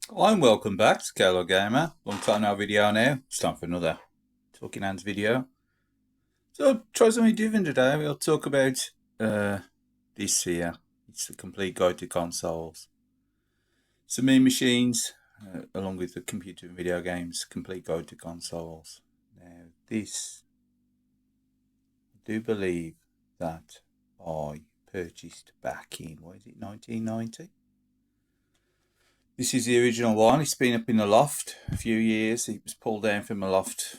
And welcome back to Kalo Gamer. Long time no video now. It's time for another Talking Hands video. So try something different today. We'll talk about this here. It's the complete guide to consoles. Some mean machines, along with the computer and video games, complete guide to consoles. Now this, I do believe that I purchased back in, 1990? This is the original one. It's been up in the loft a few years. It was pulled down from the loft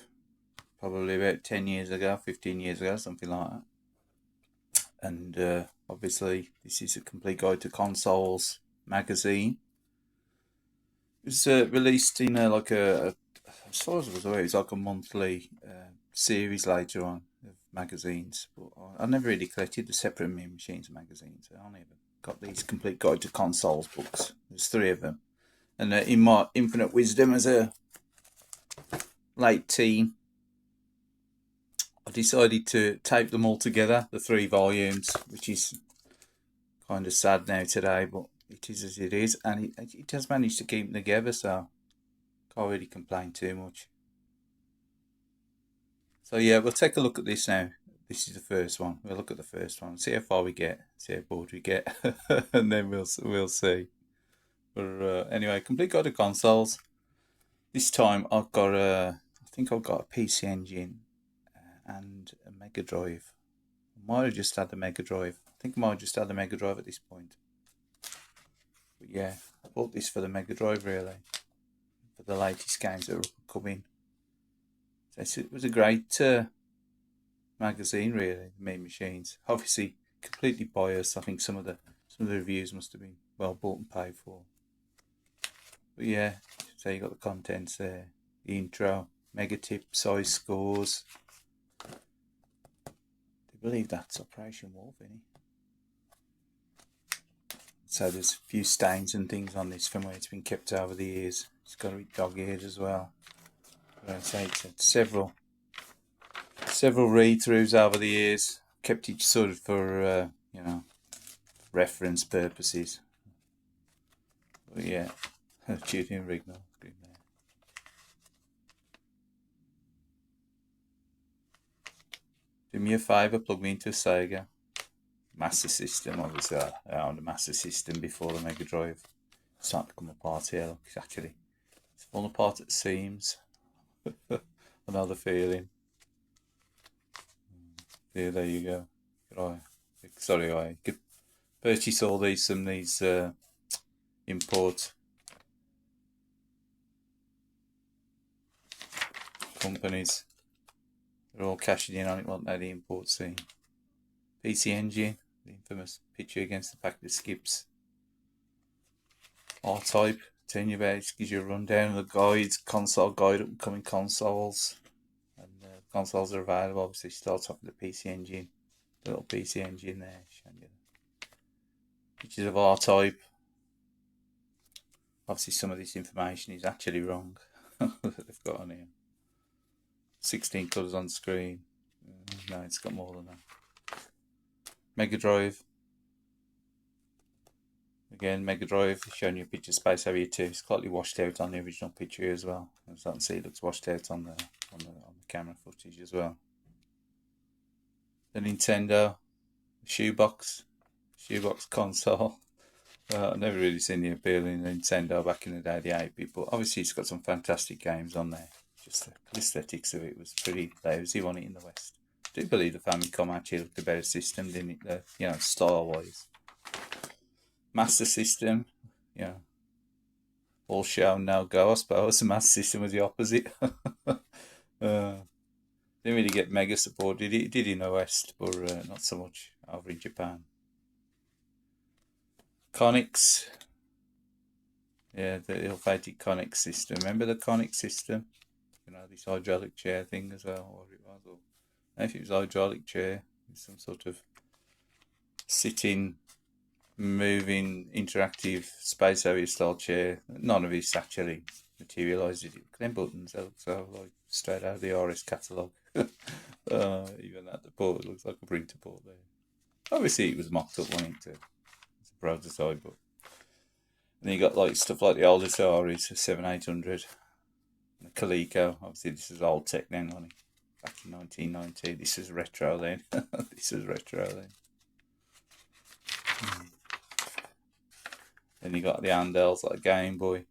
probably about 10 years ago, 15 years ago, something like that. And obviously, this is a complete guide to consoles magazine. It was released in as far as I was aware, it was like a monthly series later on of magazines. But I never really collected the separate machines magazines. I only ever got these complete guide to consoles books. There's 3 of them. And in my infinite wisdom as a late teen, I decided to tape them all together, the 3 volumes, which is kind of sad now today, but it is as it is. And it has managed to keep them together, so can't really complain too much. So yeah, we'll take a look at this now. This is the first one. We'll look at the first one, see how far we get, see how bored we get, and then we'll see. But anyway, complete guide to consoles. This time I think I've got a PC Engine and a Mega Drive. I might have just had the Mega Drive. I think I might have just had the Mega Drive at this point. But yeah, I bought this for the Mega Drive really, for the latest games that were coming. So it was a great magazine really, the Mean Machines. Obviously completely biased. I think some of the reviews must have been well bought and paid for. But yeah, so you got the contents there, the intro, mega tip, size scores. I believe that's Operation Wolf, isn't it? So there's a few stains and things on this from where it's been kept over the years. It's got to be dog-eared as well. But I say it's had several read-throughs over the years. Kept it sort of for reference purposes. But yeah, Julian Rignall. Do me a favour, plug me into a Sega Master System. Obviously, I owned a Master System before the Mega Drive. It's starting to come apart here. Look, it's falling apart at the seams. Another feeling. Yeah, there you go. Sorry, I could purchase all these from these import companies. They're all cashing in on it, weren't they, the import scene. PC Engine, the infamous picture against the back of the skips. R-Type, telling you about it, gives you a rundown of the guides, console guide, upcoming consoles. And consoles are available, obviously starts off with the PC Engine. The little PC Engine there, showing you pictures of R-Type. Obviously some of this information is actually wrong that they've got on here. 16 colours on screen. No, it's got more than that. Mega Drive. Again, Mega Drive, showing you a picture of Space Harrier 2. It's slightly washed out on the original picture as well. As you can see, it looks washed out on the camera footage as well. The Nintendo, the shoebox console. I've never really seen the appeal in Nintendo back in the day, the 8-bit, but obviously it's got some fantastic games on there. Just the aesthetics of it was pretty lousy on it in the West. I do believe the Famicom actually looked a better system, didn't it? Style-wise. Master System, all show, no go, I suppose. The Master System was the opposite. Didn't really get mega support, did it? It did in the West, but not so much over in Japan. Conix. Yeah, the ill-fated Conix system. Remember the Conix system? This hydraulic chair thing as well, or it was. Or, I don't know if it was hydraulic chair, some sort of sitting, moving, interactive Space Harrier style chair. None of this actually materialised it. Them buttons, they look so like straight out of the RS catalogue. Even at the port, it looks like a printer port there. Obviously, it was mocked up, wasn't it? It's a prototype, but then you got like stuff like the old Ataris, 7800, the Coleco. Obviously, this is old tech then, only back in 1990. This is retro then. This is retro then. Then you got the handhelds like Game Boy.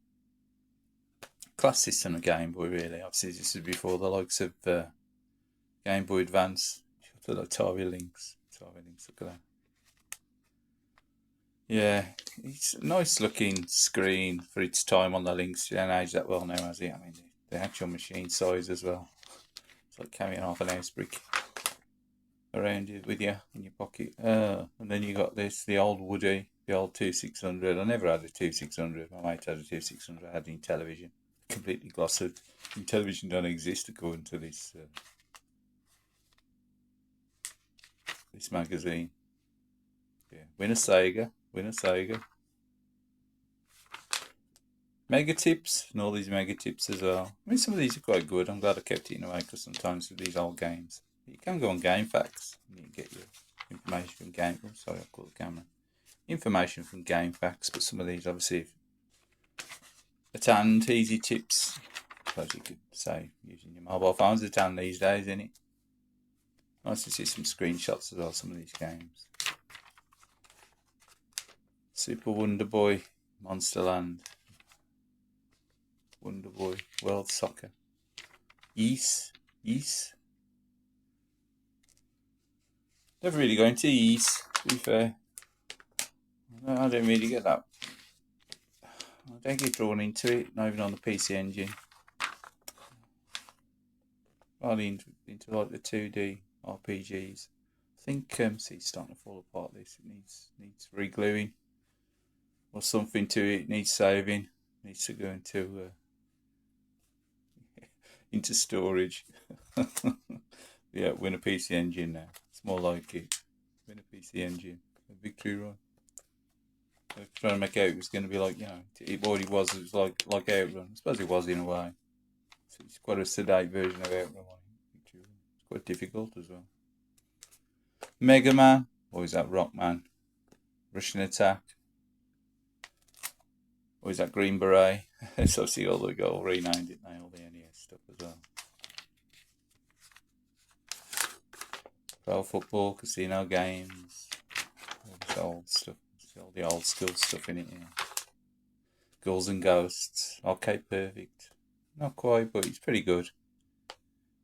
Class system of Game Boy, really. Obviously, this is before the likes of Game Boy Advance. The Atari Lynx. Look at that. Yeah, it's a nice looking screen for its time on the Lynx. It hasn't aged that well now, has it? I mean, the actual machine size as well. It's like carrying half an house brick around it with you in your pocket. And then you got this, the old Woody, the old 2600. I never had a 2600. My mate had a 2600. I had it in television. Completely glossed. In television don't exist according to this this magazine. Yeah, Winner Sega. Mega tips and all these mega tips as well. I mean, some of these are quite good. I'm glad I kept it in a way because sometimes with these old games, you can go on Game Facts and you can get your information from Game. Oh, sorry, I'll call the camera. Information from Game Facts, but some of these obviously at hand, easy tips. I suppose you could say using your mobile phones at hand these days, isn't it? Nice to see some screenshots as well. Some of these games. Super Wonder Boy, Monsterland. Wonder Boy, World Soccer. East. Never really going to East, to be fair. I don't really get that. I don't get drawn into it, not even on the PC Engine. Rather into like the 2D RPGs. I think see, it's starting to fall apart. This it needs re-gluing or something to it. Needs saving. Needs to go into storage. Yeah, win a PC Engine now. It's more like it. Win a PC Engine. A victory run. I was trying to make out it was going to be like, it already was. It was like Outrun. I suppose it was in a way. So it's quite a sedate version of Outrun. It's quite difficult as well. Mega Man. Or is that Rockman? Russian Attack. Or is that Green Beret? So I see all renamed it now, all the NES stuff as well. Pro Football, Casino Games. All this old stuff. All the old school stuff in it, Ghouls and Ghosts, Arcade Perfect. Not quite, but it's pretty good.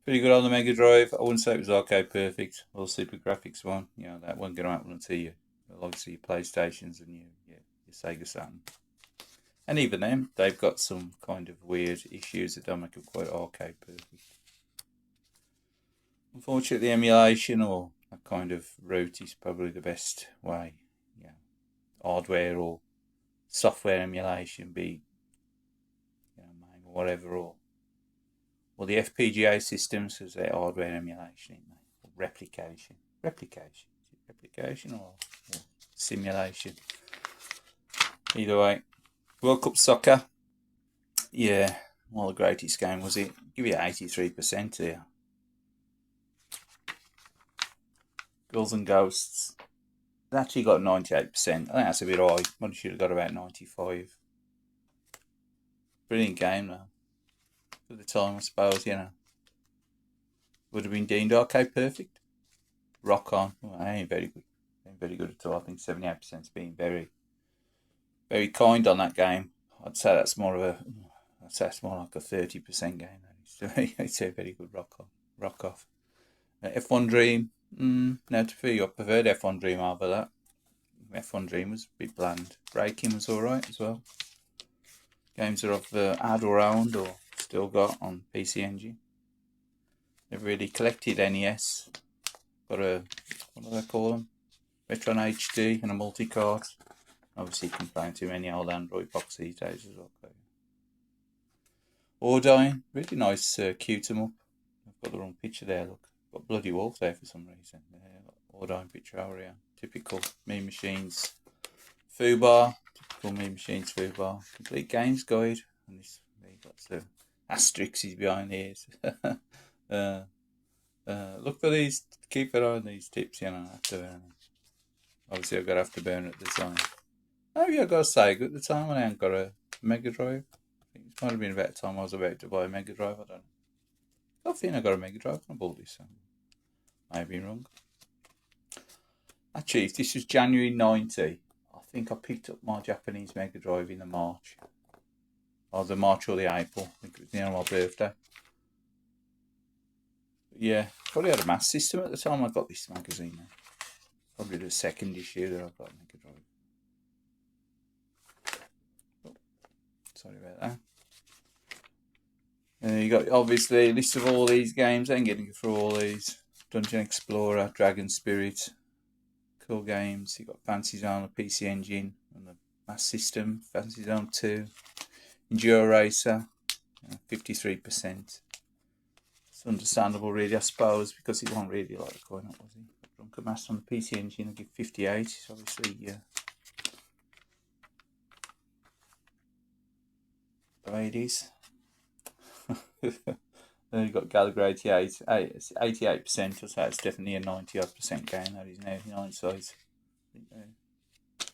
Pretty good on the Mega Drive. I wouldn't say it was Arcade Perfect or Super Graphics one. That wasn't going to happen until you likes of your PlayStations and your Sega Saturn. And even then, they've got some kind of weird issues that don't make them quite Arcade Perfect. Unfortunately, emulation or that kind of route is probably the best way. Hardware or software emulation, be or whatever, or the FPGA systems as their hardware emulation, or replication or simulation. Either way, World Cup Soccer. Yeah, well, the greatest game was it. Give you 83% here. Ghouls and Ghosts. Actually got 98%. I think that's a bit high. Probably should have got about 95. Brilliant game though. For the time, I suppose, Would have been deemed Arcade Perfect. Rock On. Well, I ain't very good. Ain't very good at all. I think 78%'s being very, very kind on that game. I'd say that's more like a 30% game. It's a very good rock off. F1 Dream. Now to be, I preferred F1 Dream over that. F1 Dream was a bit bland. Braking was alright as well. Games that I've had or owned or still got on PC Engine. Never really collected NES. Got a, what do they call them? Retron HD and a multi-cart. Obviously you can find too many old Android box these days as well. Ordine, really nice cute 'em up. I've got the wrong picture there, look. Got bloody wolf there for some reason. Ordine picture over here. Typical Mean Machines foobar. Complete games guide. And this, you've got the asterisks behind these. Look for these. Keep an eye on these tips. Obviously I've got Afterburner at the time. Oh yeah, I gotta say, at the time when I hadn't got a Mega Drive, I think it might have been about the time I was about to buy a Mega Drive. I don't know. I don't think I got a Mega Drive when I bought this. So I may be wrong. Actually, if this was January 90, I think I picked up my Japanese Mega Drive in the March. Or the March or the April. I think it was near my birthday. But yeah, probably had a Master System at the time I got this magazine. Probably the second issue that I got a Mega Drive. Oh, sorry about that. You got obviously a list of all these games. I ain't getting through all these. Dungeon Explorer, Dragon Spirit, cool games. You got Fancy Zone, the PC Engine, and the Master System. Fancy Zone 2, Enduro Racer, 53%. It's understandable, really, I suppose, because he wasn't really like the coin up, was he? Drunken Master on the PC Engine, I give 58. It's obviously, yeah. The ladies. Then you've got Gallagher 88, 88%, so it's definitely a 90-odd% game. That is now 9 size.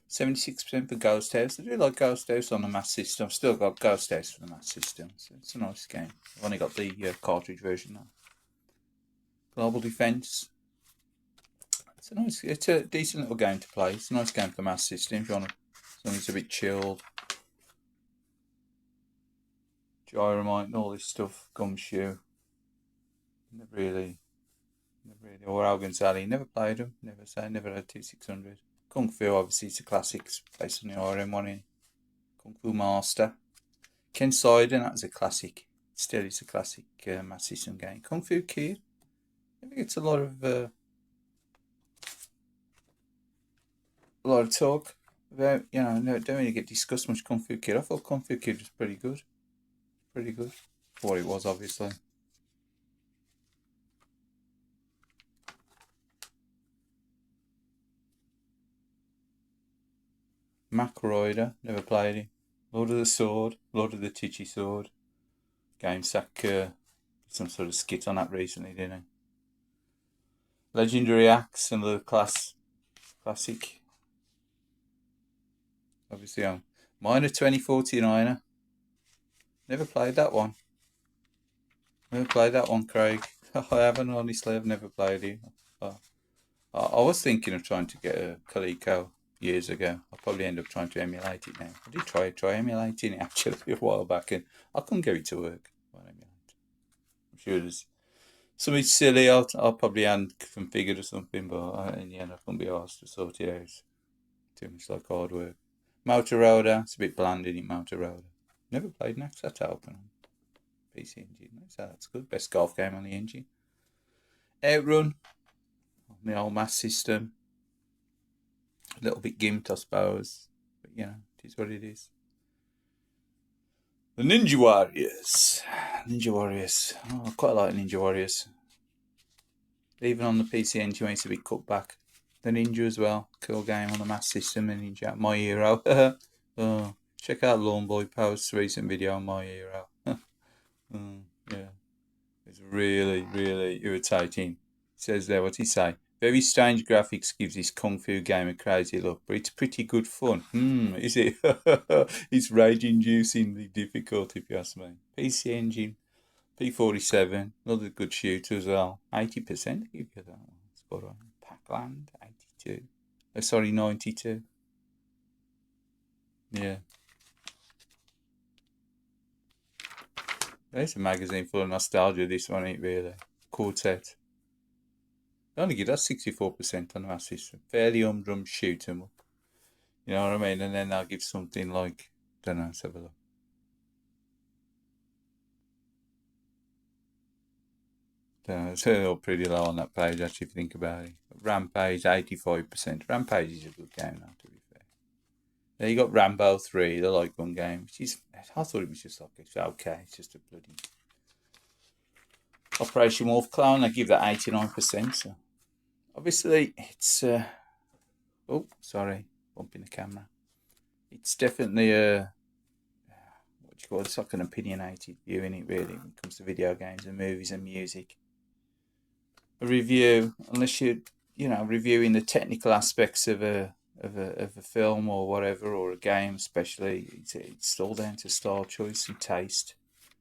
76% for Ghost House. I do like Ghost House on the Master System. I've still got Ghost House for the Master System, so it's a nice game. I've only got the cartridge version now. Global Defense. It's a decent little game to play. It's a nice game for the Master System if you want something that's a bit chilled. Gyromite and all this stuff. Gumshoe. Never really. Or Algon's Alley. Never played them. Never had 2600. Kung Fu, obviously, it's a classic. It's based on the RM1 in Kung Fu Master. Ken Sidon, that was a classic. Still, it's a classic Master System game. Kung Fu Kid. I think it's a lot of talk about, don't really get discussed much. Kung Fu Kid. I thought Kung Fu Kid was pretty good. Pretty good. For what it was, obviously. Mac Rider, never played it. Lord of the Sword, Lord of the Titchy Sword. GameSack some sort of skit on that recently, didn't he? Legendary Axe, another classic. Obviously, Miner 2049er. Never played that one. Craig. I haven't, honestly. I've never played it. I was thinking of trying to get a Coleco years ago. I'll probably end up trying to emulate it now. I did try emulating it actually a while back, and I couldn't get it to work. I'm sure there's something silly I'll probably configured or something, but in the end I couldn't be asked to sort it out. Too much like hard work. Motorola, it's a bit bland in it, Motorola. Never played next, that's open on PC Engine. So that's good. Best golf game on the engine. Outrun, on the old Master System. A little bit gimped, I suppose. But it is what it is. The Ninja Warriors. Oh, I quite like Ninja Warriors. Even on the PC Engine, it's a bit cut back. The Ninja as well. Cool game on the Master System. The Ninja, My Hero. Oh, check out Lawn Boy Post's recent video on My Hero. Yeah. It's really, really irritating. It says there, what's he say? Very strange graphics gives this Kung Fu game a crazy look, but it's pretty good fun. Is it? It's rage-inducingly difficult, if you ask me. PC Engine, P47, another good shooter as well. 80%, give you that one. Spot on. Pac-Land, 82. Oh, sorry, 92. Yeah. There's a magazine full of nostalgia, this one ain't really. Quartet. They only give that 64% on the Master System. Fairly humdrum shoot 'em up. You know what I mean? And then they'll give something like, don't know, let's have a look. It's all pretty low on that page, actually, if you think about it. Rampage, 85%. Rampage is a good game now, to be fair. Then you got Rambo 3, the light gun game, which is, I thought it was just like, it's okay, it's just a bloody Operation Wolf Clone. I give that 89%. So obviously, it's oh, sorry, bumping the camera. It's definitely a what you call it? It's like an opinionated view in it, really, when it comes to video games and movies and music. A review, unless you're reviewing the technical aspects of a of a film or whatever, or a game especially. It's all down to style choice and taste.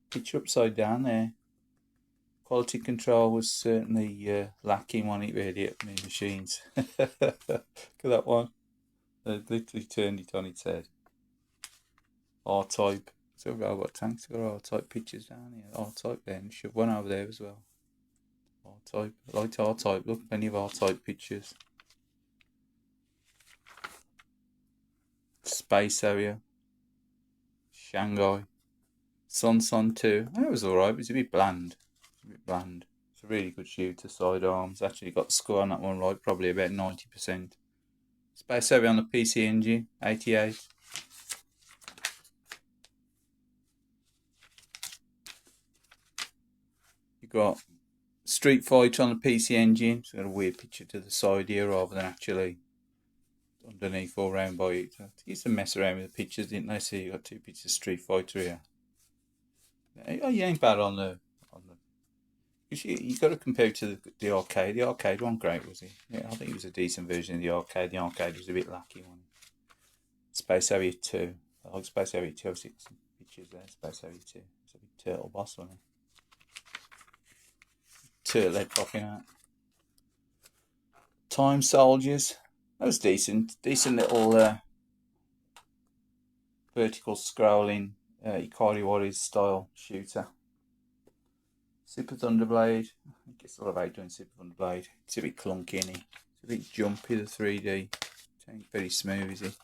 Picture upside down there. Quality control was certainly lacking on it really at many machines. Look at that one. They literally turned it on its head. R-Type. So robot tanks got R-Type pictures down here. R-Type then. Should one over there as well. R-Type. I liked R-Type. Look, plenty of R-Type pictures. Space Area. Shanghai. Sun 2. That was alright, but it's a bit bland. It's a really good shooter, sidearms. Actually got the score on that one right, probably about 90%. Space Area on the PC Engine, 88. You got Street Fighter on the PC Engine. It's got a weird picture to the side here rather than actually underneath or round by it. They used to mess around with the pictures, didn't they? So you got two pictures of Street Fighter here. Oh, you ain't bad on the. You got to compare it to the arcade. The arcade one great, was it? Yeah, I think it was a decent version of the arcade. The arcade was a bit lacking on it. Space Area 2. I like Space Area 2. I've seen some pictures there. Space Area 2. It's a big turtle boss, wasn't it? Turtle head popping out. Time Soldiers. That was decent. Decent little vertical scrolling Ikari Warriors style shooter. Super Thunderblade. I guess a lot about doing Super Thunderblade. It's a bit clunky, isn't it? It's a bit jumpy, the 3D. It ain't very smooth, is it?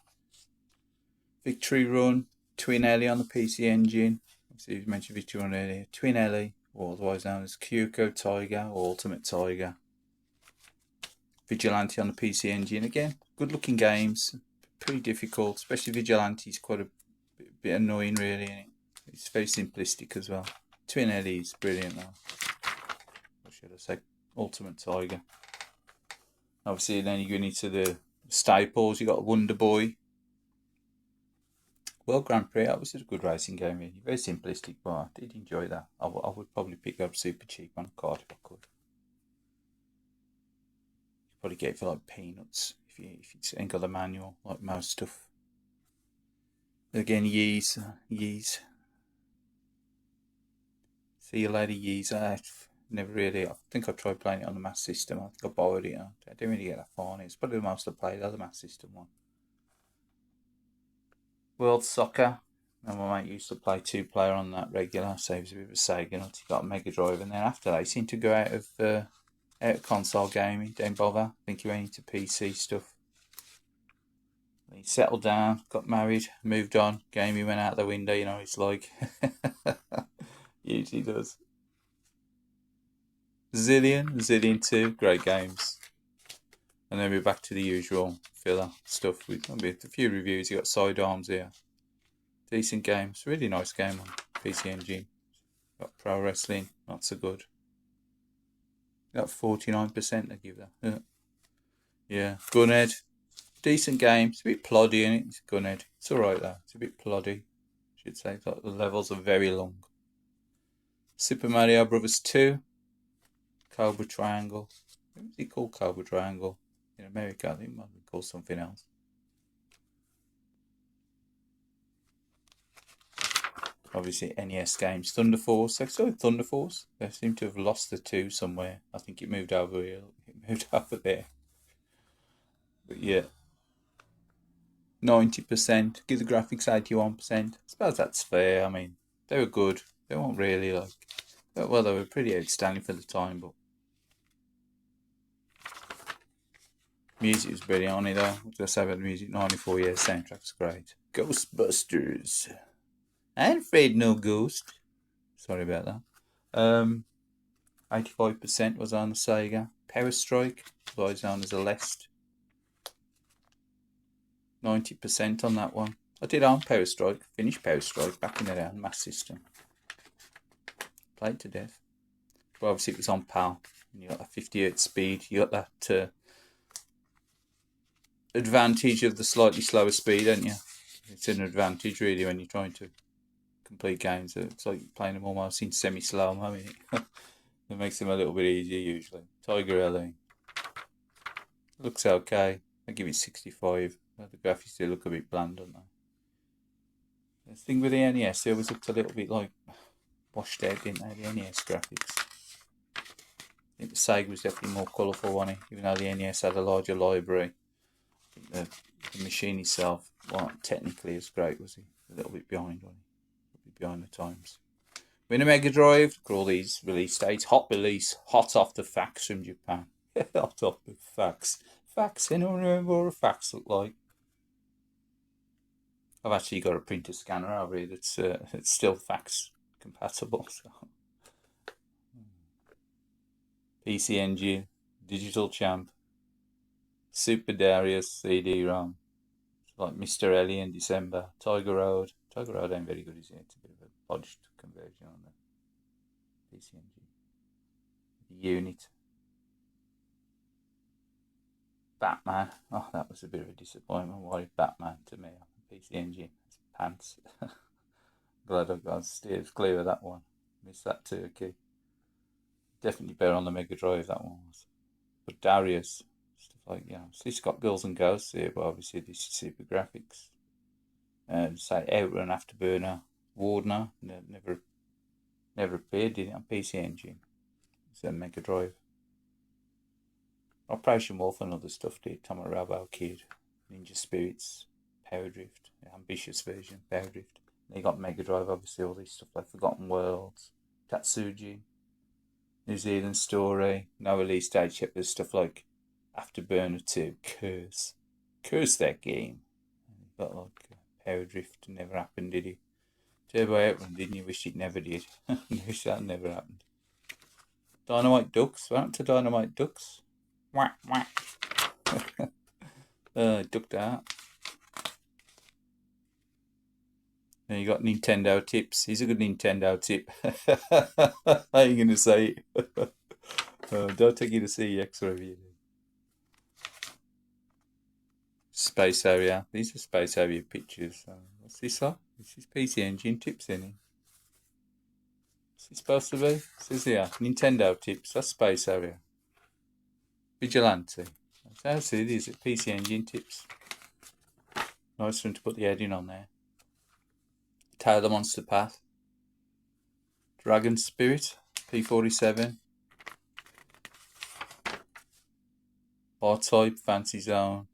Victory Run. Twin Ellie on the PC Engine. Obviously, we mentioned Victory Run earlier. Twin Ellie, or otherwise known as Kyuko Tiger or Ultimate Tiger. Vigilante on the PC Engine. Again, good looking games. Pretty difficult, especially Vigilante is quite a bit annoying, really. Isn't it? It's very simplistic as well. Twin Ellie is brilliant though. What should I say? Ultimate Tiger. Obviously, then you go into the staples. You got Wonder Boy. World Grand Prix. That was a good racing game. Really. Very simplistic, but I did enjoy that. I would probably pick up super cheap on a card if I could. You'd probably get it for like peanuts if you ain't got the manual like most stuff. Again, Yeez. See you later, Yeez. I've never really. I think I tried playing it on the Master System. I think I borrowed it. I didn't really get that far on it. It's probably the most I played the Master System one. World Soccer. And my mate used to play 2-player on that regular, so he was a bit of a Sega nut. He got a Mega Drive, and then after that, he seemed to go out of console gaming. Don't bother. I think he went into PC stuff. He settled down, got married, moved on. Gaming went out the window. You know, it's like usually does. Zillion 2, great games. And then we're back to the usual filler stuff with a few reviews. You got Sidearms here. Decent games. Really nice game on PC Engine. Got Pro Wrestling, not so good. Got 49% I give that. Yeah. Gunhead. Decent game. It's a bit ploddy in it. It's Gunhead. It's alright though. It's a bit ploddy. I should say. Like the levels are very long. Super Mario Bros. 2. Cobra Triangle. What was he called? Cobra Triangle. In America, I think it might be called something else. Obviously, NES games. Thunder Force. Actually, Thunder Force. They seem to have lost the 2 somewhere. I think it moved over here. It moved over there. But yeah. 90%. Give the graphics 81%. I suppose that's fair. I mean, they were good. They weren't really like. Well, they were pretty outstanding for the time, but. Music was brilliant on it though. What did I say about the music? 94 years soundtrack's great. Ghostbusters. I'm afraid no ghost. Sorry about that. 85% was on the Sega. Power Strike, otherwise known as a Lest. 90% on that one. I did own Power Strike. Finished Power Strike back in the day on Master System. Played to death. But obviously it was on PAL. And you got that 50Hz speed. You got that advantage of the slightly slower speed, don't you? It's an advantage really when you're trying to complete games. It's like playing them almost in semi-slow. I mean, it makes them a little bit easier usually. Tiger LA looks okay. I give it 65. The graphics do look a bit bland, don't they? The thing with the NES, they always looked a little bit like washed out, didn't they? The NES graphics. I think the Sega was definitely more colourful, wasn't it? Even though the NES had a larger library. I think the machine itself wasn't technically as great, was he? A little bit behind, wasn't he? A little bit behind the times. We're in a Mega Drive, look at all these release dates. Hot release, hot off the fax from Japan. Hot off the fax. Fax, anyone remember what a fax looked like? I've actually got a printer scanner over here that's it's still fax compatible. So. PC Engine, Digital Champ, Super Darius CD-ROM, like Mr. Ellie in December, Tiger Road. Tiger Road ain't very good, is it? It's a bit of a bodged conversion on the PC Engine. The Unit. Batman. Oh, that was a bit of a disappointment. Why Batman to me on the PC Engine? It's pants. Glad I got steers clear of that one. Missed that turkey. Definitely better on the Mega Drive, that one was. But Darius, stuff like, it's got Girls and Ghosts here, but obviously this is super graphics. Say Outrun, Afterburner, Wardener, never appeared, did it, on PC Engine? It's a Mega Drive. Operation Wolf and other stuff did. Tommy Robo Kid, Ninja Spirits, Power Drift, the ambitious version of Power Drift. Then you got Mega Drive, obviously, all these stuff like Forgotten Worlds, Tatsuji, New Zealand Story, no release date yet, there's stuff like Afterburner 2, Curse that game. You got like Power Drift, never happened, did he? Turbo Outrun, didn't you? Wish it never did. Wish that never happened. Dynamite Ducks, what happened to Dynamite Ducks? Whack, whack. Ducked out. Then you got Nintendo tips. He's a good Nintendo tip. How are you going to say it? Don't take you to see X review. Space Area. These are Space Area pictures. What's this up? This is PC Engine tips in it. What's it supposed to be? It says here, Nintendo tips. That's Space Area. Vigilante. That's how it is. PC Engine tips. Nice one to put the heading on there. Taylor Monster Path. Dragon Spirit. P47. R-Type. Fancy Zone.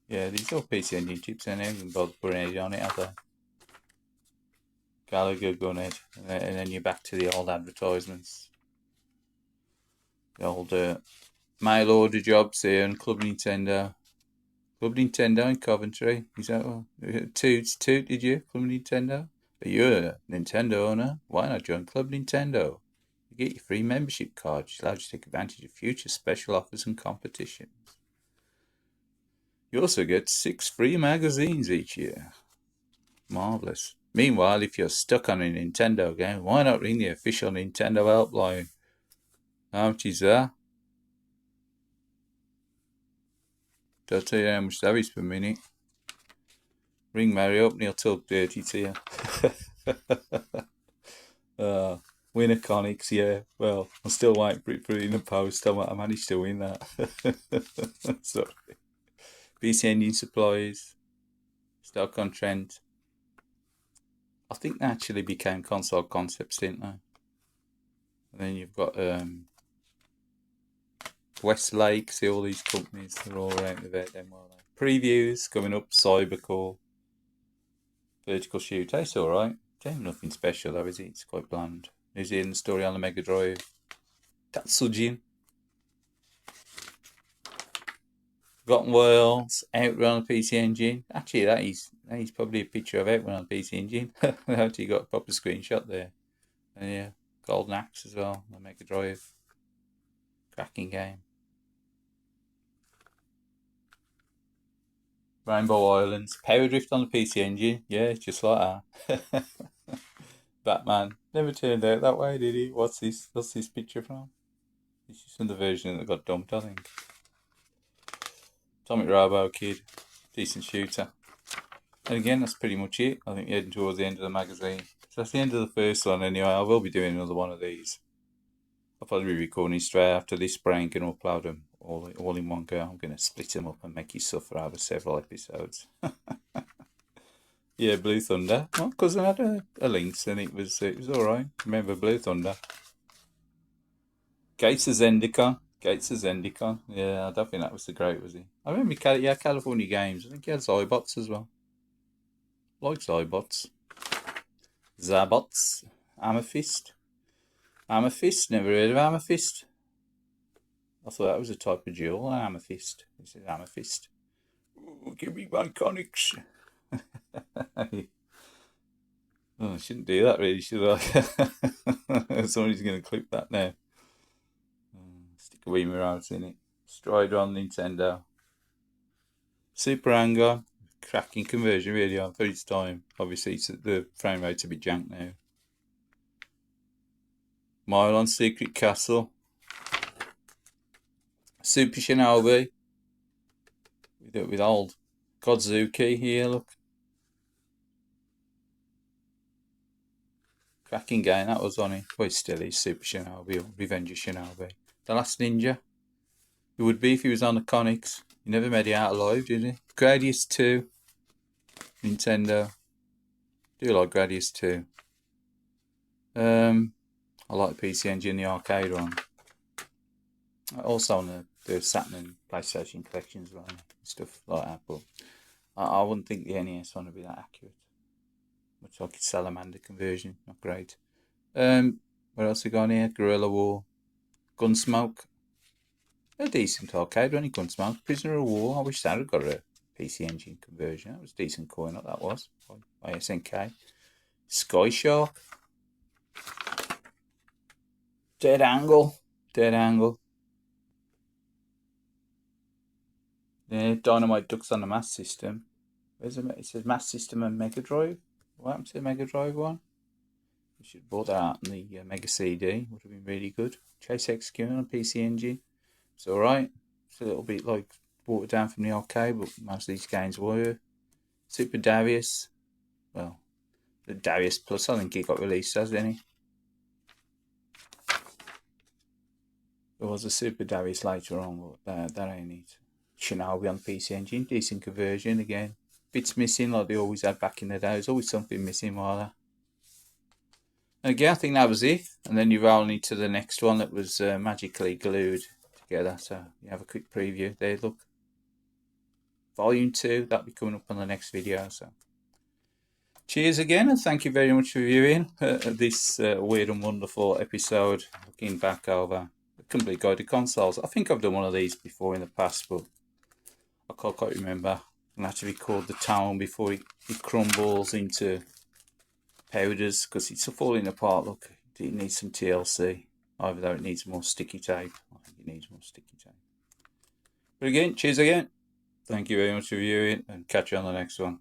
Yeah, these are all PC Engine tips and everything, both putting anything on it, have they? Gallagher Gunhead. And then you're back to the old advertisements. The old mail order jobs here and Club Nintendo. Club Nintendo in Coventry. Is that one? Toot, did you? Club Nintendo? Are you a Nintendo owner? Why not join Club Nintendo? You get your free membership card, which allows you to take advantage of future special offers and competitions. You also get 6 free magazines each year. Marvellous. Meanwhile, if you're stuck on a Nintendo game, why not ring the official Nintendo helpline? How much is that? I'll tell you how much that is per minute. Ring Mario up and he'll talk dirty to you. Winner Conics, yeah. Well, I'm still waiting for it in the post. I managed to win that. Sorry. PC Engine Supplies. Stock on Trent. I think they actually became Console Concepts, didn't they? And then you've got Westlake, see all these companies, they're all out with it then, well, previews coming up, Cybercore, Vertical Shoot, it's alright. It's nothing special though, is it? It's quite bland. New Zealand Story on the Mega Drive. Tatsujin. Forgotten Worlds, Outrun on the PC Engine. Actually, that is probably a picture of Outrun on the PC Engine. Actually got a proper screenshot there. And yeah, Golden Axe as well on the Mega Drive. Cracking game. Rainbow Islands. Power Drift on the PC Engine. Yeah, just like that. Batman. Never turned out that way, did he? What's this picture from? This is from the version that got dumped, I think. Atomic Robo Kid. Decent shooter. And again, that's pretty much it. I think we're heading towards the end of the magazine. So that's the end of the first one anyway. I will be doing another one of these. I'll probably be recording straight after this break and upload them all in one go. I'm going to split them up and make you suffer over several episodes. Yeah, Blue Thunder. Well, cousin had a Lynx and it was alright. Remember Blue Thunder? Gates of Zendikon. Yeah, I don't think that was the great, was he? I remember California Games. I think he had Zybots as well. Like Zybots. Zabots. Amethyst. Never heard of Amethyst. I thought that was a type of jewel, an amethyst. This is Amethyst. Ooh, give me my conics. Oh, I shouldn't do that really, should I? Somebody's going to clip that now. Stick a wee remote in it. Strider on Nintendo. Super Hang-On. Cracking conversion really for its time. Obviously the frame rate's a bit jank now. Mile on Secret Castle. Super Shinobi. With old Godzuki here, look. Cracking game, that was on it. Well, it still is Super Shinobi or Revenge of Shinobi. The Last Ninja. It would be if he was on the Conics. He never made it out alive, did he? Gradius 2. Nintendo. Do like Gradius 2. I like the PC Engine, the arcade one. Also on the Saturn and PlayStation collections, right? Stuff like that, but I wouldn't think the NES one would be that accurate. Much like its Salamander conversion, not great. What else we got on here? Guerrilla War, Gunsmoke. A decent arcade, only Gunsmoke. Prisoner of War. I wish that had got a PC Engine conversion. That was a decent coin, what that was. By SNK. Sky Shark. Dead Angle. Yeah, Dynamite Ducks on the Mass System. It says Mass System and Mega Drive. What happened to the Mega Drive one? We should have bought that out on the Mega CD. Would have been really good. Chase Execute on PC Engine. It's alright. It's a little bit like watered down from the arcade, but most of these games were. Super Darius. Well, the Darius Plus, I think it got released, hasn't it? There was a Super Darius later on, but that ain't it. Shinobi on PC Engine, decent conversion again. Bits missing like they always had back in the day. There's always something missing while there. And again, I think that was it. And then you roll into the next one that was magically glued together. So you have a quick preview there, look. Volume 2, that'll be coming up on the next video. So cheers again, and thank you very much for viewing this weird and wonderful episode, looking back over the complete guide to consoles. I think I've done one of these before in the past, but I can't quite remember. And have to record the tone before it crumbles into powders, because it's falling apart. Look, it needs some TLC, either though it needs more sticky tape. I think it needs more sticky tape. But again, cheers again. Thank you very much for viewing, and catch you on the next one.